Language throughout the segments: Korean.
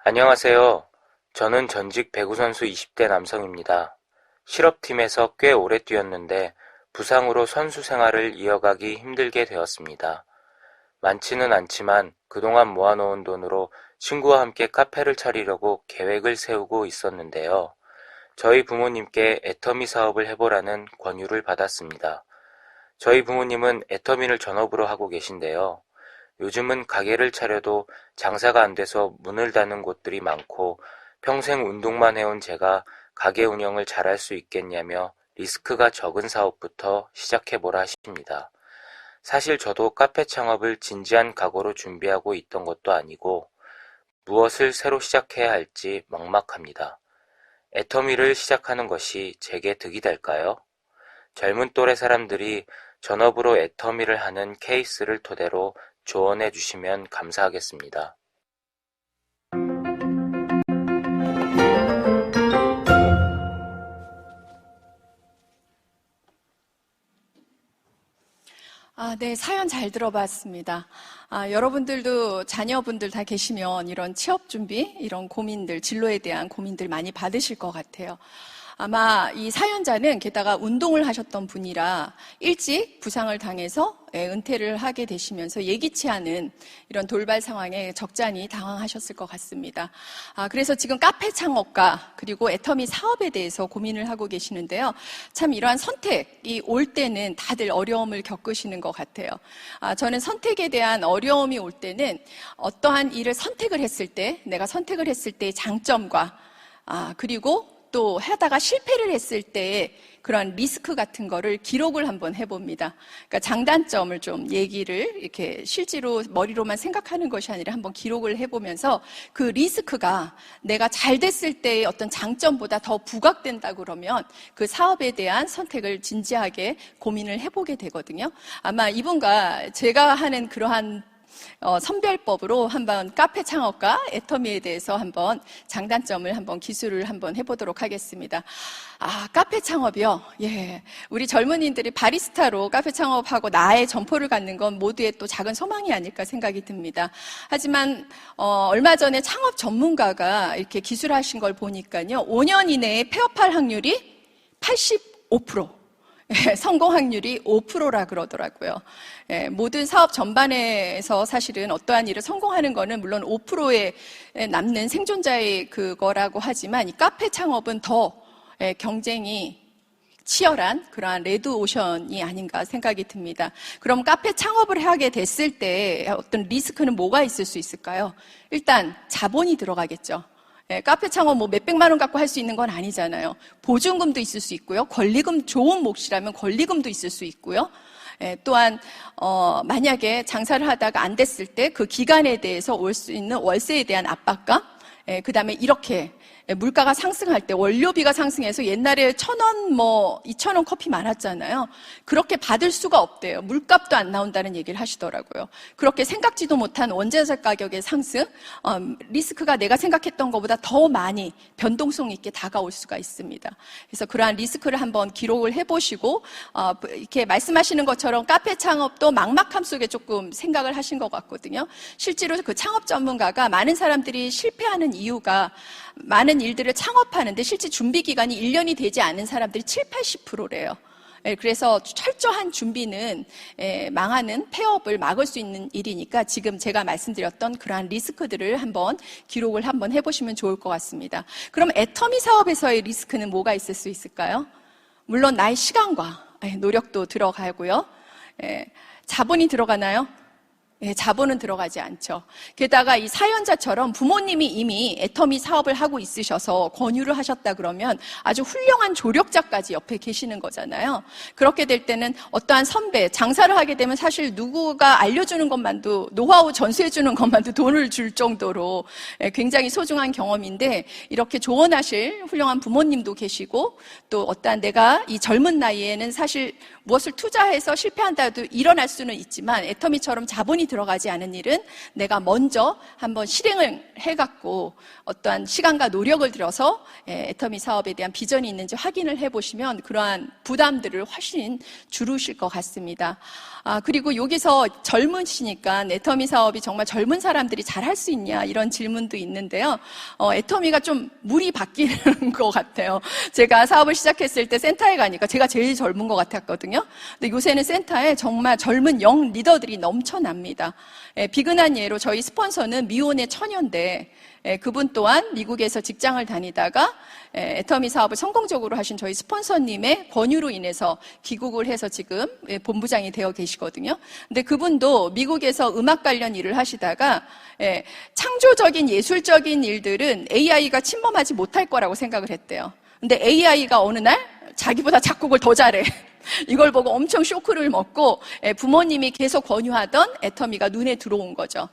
안녕하세요. 저는 전직 배구선수 20대 남성입니다. 실업팀에서 꽤 오래 뛰었는데 부상으로 선수 생활을 이어가기 힘들게 되었습니다. 많지는 않지만 그동안 모아놓은 돈으로 친구와 함께 카페를 차리려고 계획을 세우고 있었는데요. 저희 부모님께 애터미 사업을 해보라는 권유를 받았습니다. 저희 부모님은 애터미를 전업으로 하고 계신데요. 요즘은 가게를 차려도 장사가 안 돼서 문을 닫는 곳들이 많고 평생 운동만 해온 제가 가게 운영을 잘할 수 있겠냐며 리스크가 적은 사업부터 시작해보라 하십니다. 사실 저도 카페 창업을 진지한 각오로 준비하고 있던 것도 아니고 무엇을 새로 시작해야 할지 막막합니다. 애터미를 시작하는 것이 제게 득이 될까요? 젊은 또래 사람들이 전업으로 애터미를 하는 케이스를 토대로 조언해 주시면 감사하겠습니다. 네, 사연 잘 들어봤습니다. 여러분들도 자녀분들 다 계시면 이런 취업 준비, 이런 고민들, 진로에 대한 고민들 많이 받으실 것 같아요. 아마 이 사연자는 게다가 운동을 하셨던 분이라 일찍 부상을 당해서 은퇴를 하게 되시면서 예기치 않은 이런 돌발 상황에 적잖이 당황하셨을 것 같습니다. 그래서 지금 카페 창업과 그리고 애터미 사업에 대해서 고민을 하고 계시는데요. 참 이러한 선택이 올 때는 다들 어려움을 겪으시는 것 같아요. 저는 선택에 대한 어려움이 올 때는 어떠한 일을 선택을 했을 때, 내가 선택을 했을 때의 장점과 그리고 또 하다가 실패를 했을 때 그런 리스크 같은 거를 기록을 한번 해봅니다. 그러니까 장단점을 좀 얘기를 이렇게 실제로 머리로만 생각하는 것이 아니라 한번 기록을 해보면서 그 리스크가 내가 잘 됐을 때의 어떤 장점보다 더 부각된다 그러면 그 사업에 대한 선택을 진지하게 고민을 해보게 되거든요. 아마 이분과 제가 하는 그러한 선별법으로 한번 카페 창업과 애터미에 대해서 한번 장단점을 한번 기술을 한번 해보도록 하겠습니다. 카페 창업이요? 예. 우리 젊은이들이 바리스타로 카페 창업하고 나의 점포를 갖는 건 모두의 또 작은 소망이 아닐까 생각이 듭니다. 하지만, 얼마 전에 창업 전문가가 이렇게 기술하신 걸 보니까요, 5년 이내에 폐업할 확률이 85%. 성공 확률이 5%라 그러더라고요. 모든 사업 전반에서 사실은 어떠한 일을 성공하는 거는 물론 5%에 남는 생존자의 그거라고 하지만 이 카페 창업은 더 경쟁이 치열한 그러한 레드오션이 아닌가 생각이 듭니다. 그럼 카페 창업을 하게 됐을 때 어떤 리스크는 뭐가 있을 수 있을까요? 일단 자본이 들어가겠죠. 카페 창업 몇백만 원 갖고 할 수 있는 건 아니잖아요. 보증금도 있을 수 있고요. 권리금 좋은 몫이라면 권리금도 있을 수 있고요. 또한 만약에 장사를 하다가 안 됐을 때 그 기간에 대해서 올 수 있는 월세에 대한 압박감, 그다음에 이렇게 물가가 상승할 때 원료비가 상승해서 옛날에 1,000원, 2,000원 커피 많았잖아요. 그렇게 받을 수가 없대요. 물값도 안 나온다는 얘기를 하시더라고요. 그렇게 생각지도 못한 원자재 가격의 상승, 리스크가 내가 생각했던 것보다 더 많이 변동성 있게 다가올 수가 있습니다. 그래서 그러한 리스크를 한번 기록을 해보시고 이렇게 말씀하시는 것처럼 카페 창업도 막막함 속에 조금 생각을 하신 것 같거든요. 실제로 그 창업 전문가가 많은 사람들이 실패하는 이유가 많은 일들을 창업하는데 실제 준비 기간이 1년이 되지 않은 사람들이 70-80%래요. 그래서 철저한 준비는 망하는 폐업을 막을 수 있는 일이니까 지금 제가 말씀드렸던 그러한 리스크들을 한번 기록을 한번 해보시면 좋을 것 같습니다. 그럼 애터미 사업에서의 리스크는 뭐가 있을 수 있을까요? 물론 나의 시간과 노력도 들어가고요. 자본이 들어가나요? 자본은 들어가지 않죠. 게다가 이 사연자처럼 부모님이 이미 애터미 사업을 하고 있으셔서 권유를 하셨다 그러면 아주 훌륭한 조력자까지 옆에 계시는 거잖아요. 그렇게 될 때는 어떠한 선배, 장사를 하게 되면 사실 누구가 알려주는 것만도, 노하우 전수해주는 것만도 돈을 줄 정도로 굉장히 소중한 경험인데 이렇게 조언하실 훌륭한 부모님도 계시고 또 어떠한 내가 이 젊은 나이에는 사실 무엇을 투자해서 실패한다 해도 일어날 수는 있지만 애터미처럼 자본이 들어가지 않은 일은 내가 먼저 한번 실행을 해갖고 어떠한 시간과 노력을 들여서 애터미 사업에 대한 비전이 있는지 확인을 해보시면 그러한 부담들을 훨씬 줄으실 것 같습니다. 그리고 여기서 젊으시니까 애터미 사업이 정말 젊은 사람들이 잘 할 수 있냐 이런 질문도 있는데요. 애터미가 좀 물이 바뀌는 것 같아요. 제가 사업을 시작했을 때 센터에 가니까 제가 제일 젊은 것 같았거든요. 근데 요새는 센터에 정말 젊은 영 리더들이 넘쳐납니다. 비근한 예로 저희 스폰서는 미혼의 처녀인데 그분 또한 미국에서 직장을 다니다가 애터미 사업을 성공적으로 하신 저희 스폰서님의 권유로 인해서 귀국을 해서 지금 본부장이 되어 계시거든요. 근데 그분도 미국에서 음악 관련 일을 하시다가 창조적인 예술적인 일들은 AI가 침범하지 못할 거라고 생각을 했대요. 근데 AI가 어느 날 자기보다 작곡을 더 잘해. 이걸 보고 엄청 쇼크를 먹고 부모님이 계속 권유하던 애터미가 눈에 들어온 거죠.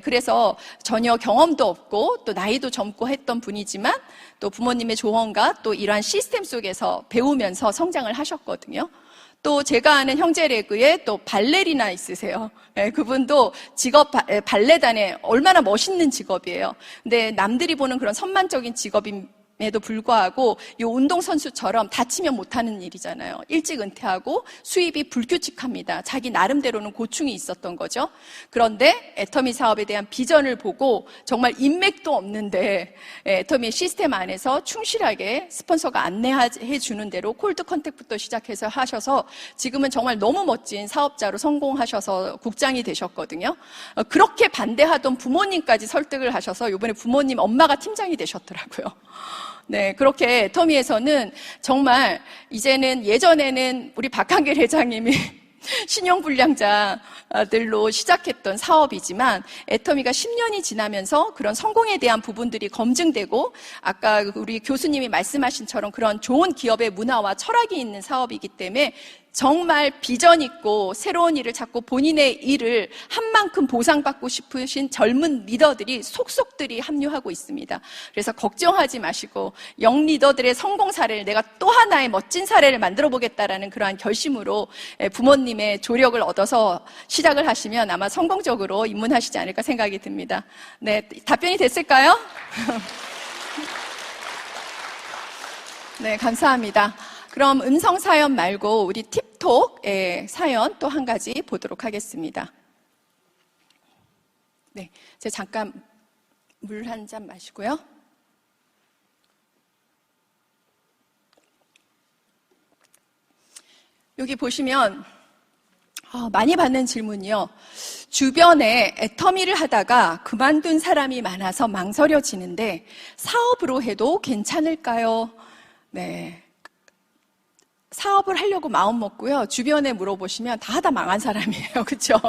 그래서 전혀 경험도 없고 또 나이도 젊고 했던 분이지만 또 부모님의 조언과 또 이러한 시스템 속에서 배우면서 성장을 하셨거든요. 또 제가 아는 형제 레그에 또 발레리나 있으세요. 그분도 직업 발레단에 얼마나 멋있는 직업이에요. 근데 남들이 보는 그런 선만적인 직업임에도 불구하고 이 운동선수처럼 다치면 못하는 일이잖아요. 일찍 은퇴하고 수입이 불규칙합니다. 자기 나름대로는 고충이 있었던 거죠. 그런데 애터미 사업에 대한 비전을 보고 정말 인맥도 없는데 애터미 시스템 안에서 충실하게 스폰서가 안내해 주는 대로 콜드 컨택부터 시작해서 하셔서 지금은 정말 너무 멋진 사업자로 성공하셔서 국장이 되셨거든요. 그렇게 반대하던 부모님까지 설득을 하셔서 이번에 부모님 엄마가 팀장이 되셨더라고요. 네, 그렇게 애터미에서는 정말 이제는 예전에는 우리 박한길 회장님이 신용불량자들로 시작했던 사업이지만 애터미가 10년이 지나면서 그런 성공에 대한 부분들이 검증되고 아까 우리 교수님이 말씀하신처럼 그런 좋은 기업의 문화와 철학이 있는 사업이기 때문에 정말 비전 있고 새로운 일을 찾고 본인의 일을 한 만큼 보상받고 싶으신 젊은 리더들이 속속들이 합류하고 있습니다. 그래서 걱정하지 마시고 영 리더들의 성공 사례를 내가 또 하나의 멋진 사례를 만들어 보겠다라는 그러한 결심으로 부모님의 조력을 얻어서 시작을 하시면 아마 성공적으로 입문하시지 않을까 생각이 듭니다. 네, 답변이 됐을까요? 네, 감사합니다. 그럼 음성 사연 말고 우리 팁톡의 사연 또 한 가지 보도록 하겠습니다. 네, 제가 잠깐 물 한 잔 마시고요. 여기 보시면 많이 받는 질문이요. 주변에 애터미를 하다가 그만둔 사람이 많아서 망설여지는데 사업으로 해도 괜찮을까요? 네. 사업을 하려고 마음 먹고요. 주변에 물어보시면 다 하다 망한 사람이에요. 그렇죠?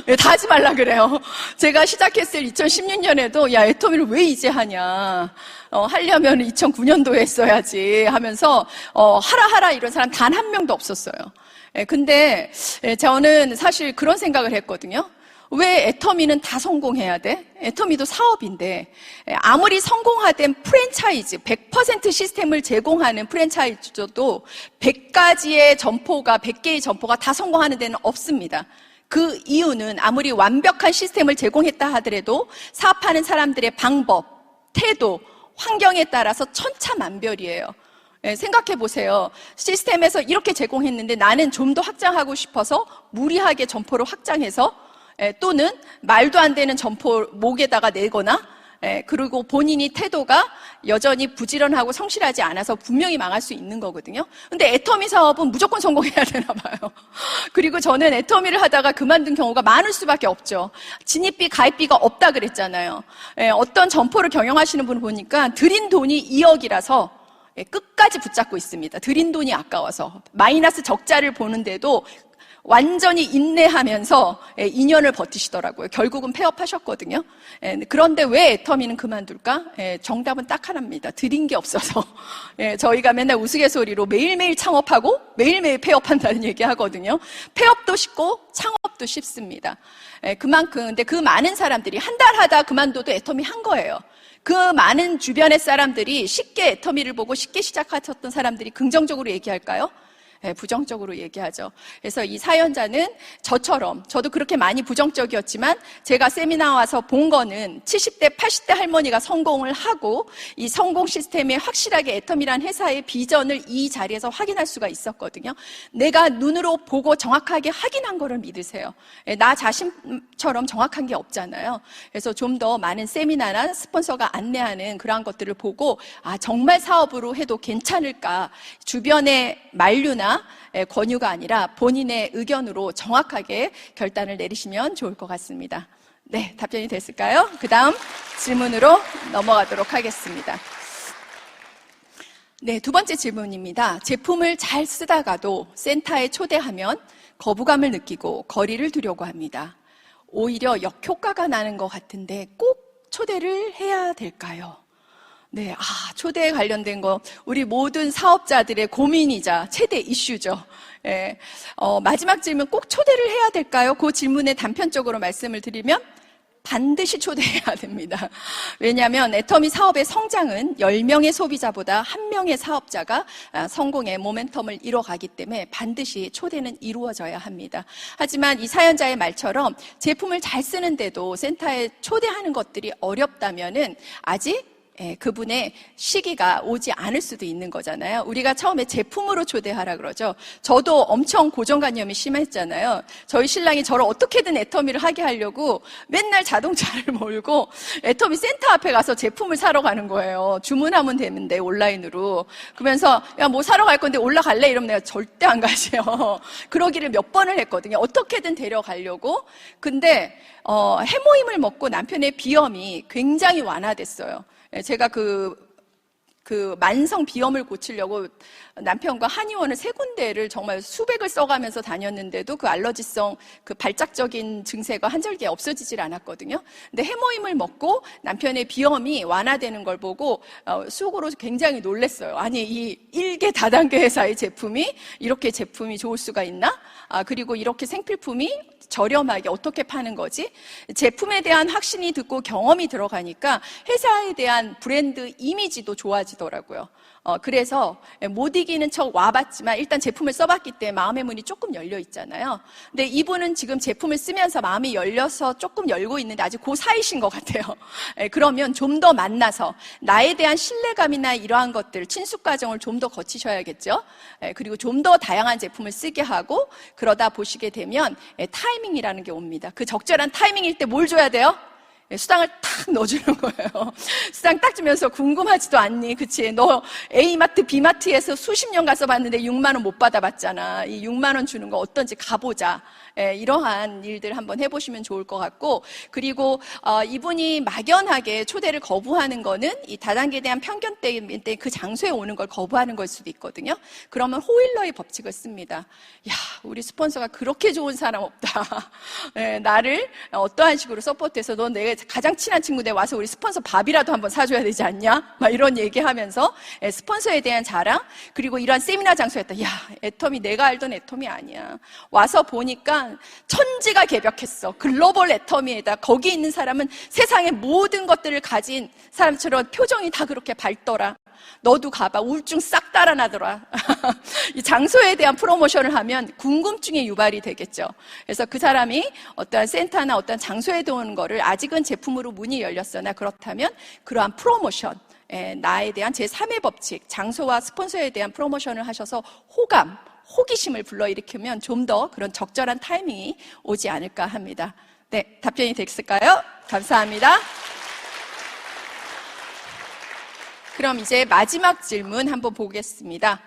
네, 다 하지 말라 그래요. 제가 시작했을 2016년에도 야, 애터미를 왜 이제 하냐. 하려면 2009년도에 했어야지 하면서 하라 이런 사람 단 한 명도 없었어요. 근데 저는 사실 그런 생각을 했거든요. 왜 애터미는 다 성공해야 돼? 애터미도 사업인데 아무리 성공화된 프랜차이즈 100% 시스템을 제공하는 프랜차이즈도 100가지의 점포가 100개의 점포가 다 성공하는 데는 없습니다. 그 이유는 아무리 완벽한 시스템을 제공했다 하더라도 사업하는 사람들의 방법, 태도, 환경에 따라서 천차만별이에요. 생각해 보세요. 시스템에서 이렇게 제공했는데 나는 좀 더 확장하고 싶어서 무리하게 점포를 확장해서 또는 말도 안 되는 점포 목에다가 내거나 그리고 본인이 태도가 여전히 부지런하고 성실하지 않아서 분명히 망할 수 있는 거거든요. 근데 애터미 사업은 무조건 성공해야 되나 봐요. 그리고 저는 애터미를 하다가 그만둔 경우가 많을 수밖에 없죠. 진입비, 가입비가 없다 그랬잖아요. 어떤 점포를 경영하시는 분을 보니까 들인 돈이 2억이라서 끝까지 붙잡고 있습니다. 들인 돈이 아까워서 마이너스 적자를 보는데도 완전히 인내하면서 2년을 버티시더라고요. 결국은 폐업하셨거든요. 그런데 왜 애터미는 그만둘까? 정답은 딱 하나입니다. 드린 게 없어서. 저희가 맨날 우스갯소리로 매일매일 창업하고 매일매일 폐업한다는 얘기 하거든요. 폐업도 쉽고 창업도 쉽습니다. 그만큼 근데 그 많은 사람들이 한 달 하다 그만둬도 애터미 한 거예요. 그 많은 주변의 사람들이 쉽게 애터미를 보고 쉽게 시작하셨던 사람들이 긍정적으로 얘기할까요? 부정적으로 얘기하죠. 그래서 이 사연자는 저처럼, 저도 그렇게 많이 부정적이었지만 제가 세미나 와서 본 거는 70대, 80대 할머니가 성공을 하고 이 성공 시스템에 확실하게 애텀이란 회사의 비전을 이 자리에서 확인할 수가 있었거든요. 내가 눈으로 보고 정확하게 확인한 거를 믿으세요. 나 자신처럼 정확한 게 없잖아요. 그래서 좀 더 많은 세미나나 스폰서가 안내하는 그러한 것들을 보고 정말 사업으로 해도 괜찮을까, 주변의 만류나 권유가 아니라 본인의 의견으로 정확하게 결단을 내리시면 좋을 것 같습니다. 네, 답변이 됐을까요? 그 다음 질문으로 넘어가도록 하겠습니다. 네, 두 번째 질문입니다. 제품을 잘 쓰다가도 센터에 초대하면 거부감을 느끼고 거리를 두려고 합니다. 오히려 역효과가 나는 것 같은데 꼭 초대를 해야 될까요? 네, 초대에 관련된 거 우리 모든 사업자들의 고민이자 최대 이슈죠. 예, 마지막 질문, 꼭 초대를 해야 될까요? 그 질문에 단편적으로 말씀을 드리면 반드시 초대해야 됩니다. 왜냐하면 애터미 사업의 성장은 10명의 소비자보다 1명의 사업자가 성공의 모멘텀을 이뤄가기 때문에 반드시 초대는 이루어져야 합니다. 하지만 이 사연자의 말처럼 제품을 잘 쓰는데도 센터에 초대하는 것들이 어렵다면은 아직 그분의 시기가 오지 않을 수도 있는 거잖아요. 우리가 처음에 제품으로 초대하라 그러죠. 저도 엄청 고정관념이 심했잖아요. 저희 신랑이 저를 어떻게든 애터미를 하게 하려고 맨날 자동차를 몰고 애터미 센터 앞에 가서 제품을 사러 가는 거예요. 주문하면 되는데 온라인으로. 그러면서 야, 뭐 사러 갈 건데 올라갈래? 이러면 내가 절대 안 가죠. 그러기를 몇 번을 했거든요. 어떻게든 데려가려고. 근데 해모임을 먹고 남편의 비염이 굉장히 완화됐어요. 제가 그 만성 비염을 고치려고 남편과 한의원을 3군데를 정말 수백을 써가면서 다녔는데도 그 알러지성, 그 발작적인 증세가 한절기에 없어지질 않았거든요. 근데 해모임을 먹고 남편의 비염이 완화되는 걸 보고 속으로 굉장히 놀랐어요. 아니, 이 1개 다단계 회사의 제품이 이렇게 제품이 좋을 수가 있나? 그리고 이렇게 생필품이 저렴하게 어떻게 파는 거지? 제품에 대한 확신이 듣고 경험이 들어가니까 회사에 대한 브랜드 이미지도 좋아지더라고요. 그래서 못 이기는 척 와봤지만 일단 제품을 써봤기 때문에 마음의 문이 조금 열려 있잖아요. 근데 이분은 지금 제품을 쓰면서 마음이 열려서 조금 열고 있는데 아직 그 사이신 것 같아요. 그러면 좀 더 만나서 나에 대한 신뢰감이나 이러한 것들, 친숙 과정을 좀 더 거치셔야겠죠. 그리고 좀 더 다양한 제품을 쓰게 하고 그러다 보시게 되면 타이밍이라는 게 옵니다. 그 적절한 타이밍일 때 뭘 줘야 돼요? 수당을 탁 넣어주는 거예요. 수당 딱 주면서 궁금하지도 않니? 그치? 너 A마트, B마트에서 수십 년 가서 봤는데 6만 원 못 받아봤잖아. 이 6만 원 주는 거 어떤지 가보자. 이러한 일들 한번 해보시면 좋을 것 같고, 그리고 이분이 막연하게 초대를 거부하는 거는 이 다단계에 대한 편견 때문에 그 장소에 오는 걸 거부하는 걸 수도 있거든요. 그러면 호일러의 법칙을 씁니다. 야, 우리 스폰서가 그렇게 좋은 사람 없다. 나를 어떠한 식으로 서포트해서 너 내가 가장 친한 친구인데 와서 우리 스폰서 밥이라도 한번 사줘야 되지 않냐? 막 이런 얘기하면서 스폰서에 대한 자랑, 그리고 이러한 세미나 장소였다. 야, 애텀이 내가 알던 애텀이 아니야. 와서 보니까 천지가 개벽했어. 글로벌 애터미에다 거기 있는 사람은 세상의 모든 것들을 가진 사람처럼 표정이 다 그렇게 밝더라. 너도 가봐. 우울증 싹 달아나더라. 이 장소에 대한 프로모션을 하면 궁금증이 유발이 되겠죠. 그래서 그 사람이 어떠한 센터나 어떠한 장소에 들어오는 거를 아직은 제품으로 문이 열렸으나 그렇다면 그러한 프로모션, 나에 대한 제3의 법칙, 장소와 스폰서에 대한 프로모션을 하셔서 호기심을 불러일으키면 좀 더 그런 적절한 타이밍이 오지 않을까 합니다. 네, 답변이 됐을까요? 감사합니다. 그럼 이제 마지막 질문 한번 보겠습니다.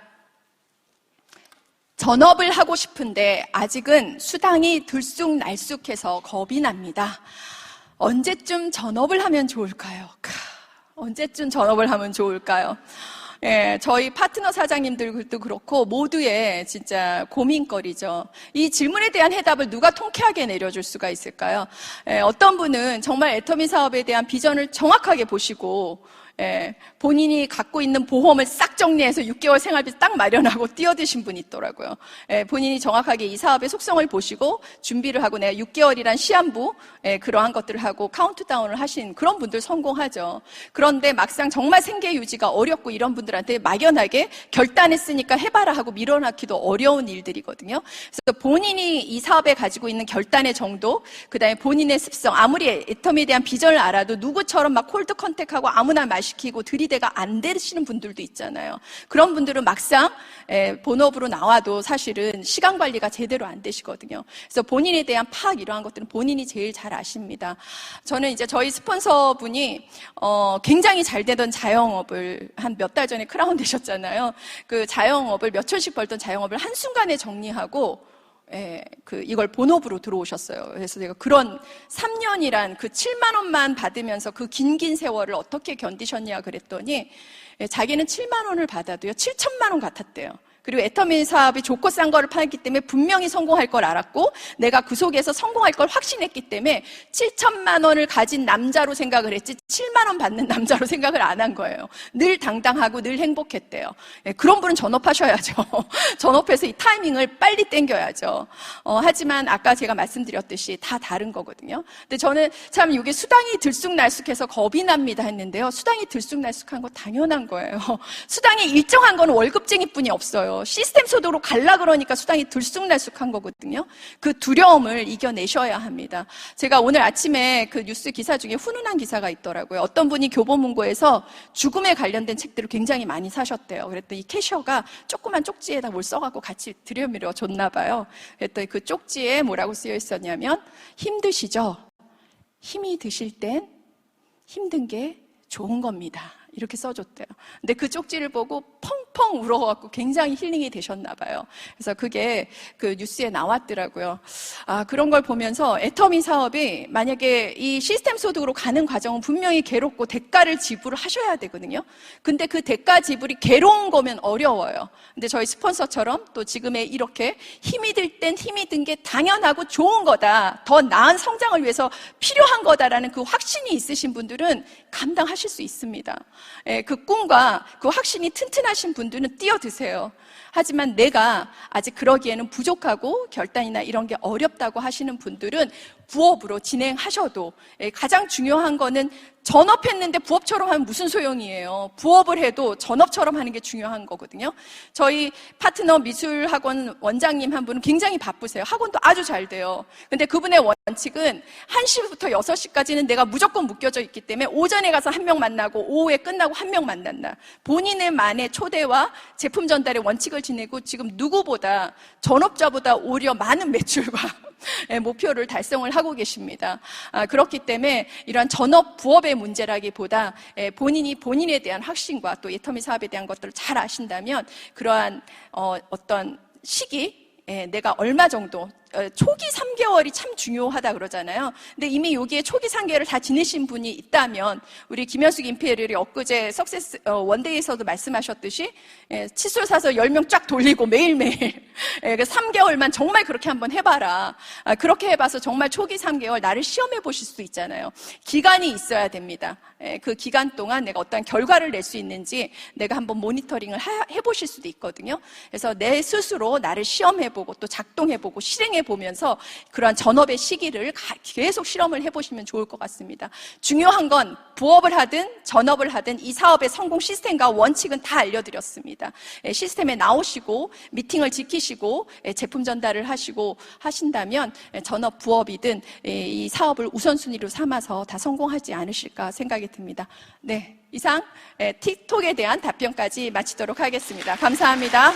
전업을 하고 싶은데 아직은 수당이 들쑥날쑥해서 겁이 납니다. 언제쯤 전업을 하면 좋을까요? 언제쯤 전업을 하면 좋을까요? 저희 파트너 사장님들도 그렇고 모두의 진짜 고민거리죠. 이 질문에 대한 해답을 누가 통쾌하게 내려줄 수가 있을까요? 어떤 분은 정말 애터미 사업에 대한 비전을 정확하게 보시고 본인이 갖고 있는 보험을 싹 정리해서 6개월 생활비 딱 마련하고 뛰어드신 분이 있더라고요. 본인이 정확하게 이 사업의 속성을 보시고 준비를 하고 내가 6개월이란 시한부 그러한 것들을 하고 카운트다운을 하신 그런 분들 성공하죠. 그런데 막상 정말 생계 유지가 어렵고 이런 분들한테 막연하게 결단했으니까 해봐라 하고 밀어넣기도 어려운 일들이거든요. 그래서 본인이 이 사업에 가지고 있는 결단의 정도, 그다음에 본인의 습성, 아무리 애텀에 대한 비전을 알아도 누구처럼 막 콜드 컨택하고 아무나 말 시키고 들이대가 안 되시는 분들도 있잖아요. 그런 분들은 막상 본업으로 나와도 사실은 시간 관리가 제대로 안 되시거든요. 그래서 본인에 대한 파악 이러한 것들은 본인이 제일 잘 아십니다. 저는 이제 저희 스폰서분이 굉장히 잘 되던 자영업을 한 몇 달 전에 크라운 되셨잖아요. 그 자영업을 몇 천씩 벌던 자영업을 한순간에 정리하고 이걸 본업으로 들어오셨어요. 그래서 제가 그런 3년이란 그 7만 원만 받으면서 그 긴 세월을 어떻게 견디셨냐 그랬더니 자기는 7만 원을 받아도요 7천만 원 같았대요. 그리고 애터미 사업이 좋고 싼 거를 팔기 때문에 분명히 성공할 걸 알았고 내가 그 속에서 성공할 걸 확신했기 때문에 7천만 원을 가진 남자로 생각을 했지 7만 원 받는 남자로 생각을 안 한 거예요. 늘 당당하고 늘 행복했대요. 그런 분은 전업하셔야죠. 전업해서 이 타이밍을 빨리 땡겨야죠. 하지만 아까 제가 말씀드렸듯이 다 다른 거거든요. 근데 저는 참 이게 수당이 들쑥날쑥해서 겁이 납니다 했는데요. 수당이 들쑥날쑥한 거 당연한 거예요. 수당이 일정한 건 월급쟁이뿐이 없어요. 시스템 소득으로 갈라 그러니까 수당이 들쑥날쑥한 거거든요. 그 두려움을 이겨내셔야 합니다. 제가 오늘 아침에 그 뉴스 기사 중에 훈훈한 기사가 있더라고요. 어떤 분이 교보문고에서 죽음에 관련된 책들을 굉장히 많이 사셨대요. 그랬더니 이 캐셔가 조그만 쪽지에다 뭘 써갖고 같이 들여밀어 줬나 봐요. 그랬더니 그 쪽지에 뭐라고 쓰여 있었냐면 힘드시죠? 힘이 드실 땐 힘든 게 좋은 겁니다. 이렇게 써줬대요. 근데 그 쪽지를 보고 펑펑 울어갖고 굉장히 힐링이 되셨나 봐요. 그래서 그게 그 뉴스에 나왔더라고요. 그런 걸 보면서 애터미 사업이 만약에 이 시스템 소득으로 가는 과정은 분명히 괴롭고 대가를 지불을 하셔야 되거든요. 근데 그 대가 지불이 괴로운 거면 어려워요. 근데 저희 스폰서처럼 또 지금의 이렇게 힘이 들 땐 힘이 든 게 당연하고 좋은 거다. 더 나은 성장을 위해서 필요한 거다라는 그 확신이 있으신 분들은 감당하실 수 있습니다. 그 꿈과 그 확신이 튼튼하신 분들은 뛰어드세요. 하지만 내가 아직 그러기에는 부족하고 결단이나 이런 게 어렵다고 하시는 분들은 부업으로 진행하셔도 가장 중요한 거는 전업했는데 부업처럼 하면 무슨 소용이에요. 부업을 해도 전업처럼 하는 게 중요한 거거든요. 저희 파트너 미술학원 원장님 한 분은 굉장히 바쁘세요. 학원도 아주 잘 돼요. 근데 그분의 원칙은 1시부터 6시까지는 내가 무조건 묶여져 있기 때문에 오전에 가서 한 명 만나고 오후에 끝나고 한 명 만난다. 본인의만의 초대와 제품 전달의 원칙을 지내고 지금 누구보다 전업자보다 오히려 많은 매출과 목표를 달성을 하고 계십니다. 그렇기 때문에 이러한 전업 부업의 문제라기보다 본인이 본인에 대한 확신과 또 애터미 사업에 대한 것들을 잘 아신다면 그러한 어떤 시기 내가 얼마 정도 초기 3개월이 참 중요하다 그러잖아요. 근데 이미 여기에 초기 3개월을 다 지내신 분이 있다면 우리 김현숙 임페리얼이 엊그제 석세스 원데이에서도 말씀하셨듯이 칫솔 사서 10명 쫙 돌리고 매일매일 3개월만 정말 그렇게 한번 해봐라. 그렇게 해봐서 정말 초기 3개월 나를 시험해 보실 수 있잖아요. 기간이 있어야 됩니다. 그 기간 동안 내가 어떤 결과를 낼 수 있는지 내가 한번 모니터링을 해보실 수도 있거든요. 그래서 내 스스로 나를 시험해보고 또 작동해보고 실행해보면서 그러한 전업의 시기를 계속 실험을 해보시면 좋을 것 같습니다. 중요한 건 부업을 하든 전업을 하든 이 사업의 성공 시스템과 원칙은 다 알려드렸습니다. 시스템에 나오시고 미팅을 지키시고 제품 전달을 하시고 하신다면 전업 부업이든 이 사업을 우선순위로 삼아서 다 성공하지 않으실까 생각이 듭니다. 네, 이상 틱톡에 대한 답변까지 마치도록 하겠습니다. 감사합니다.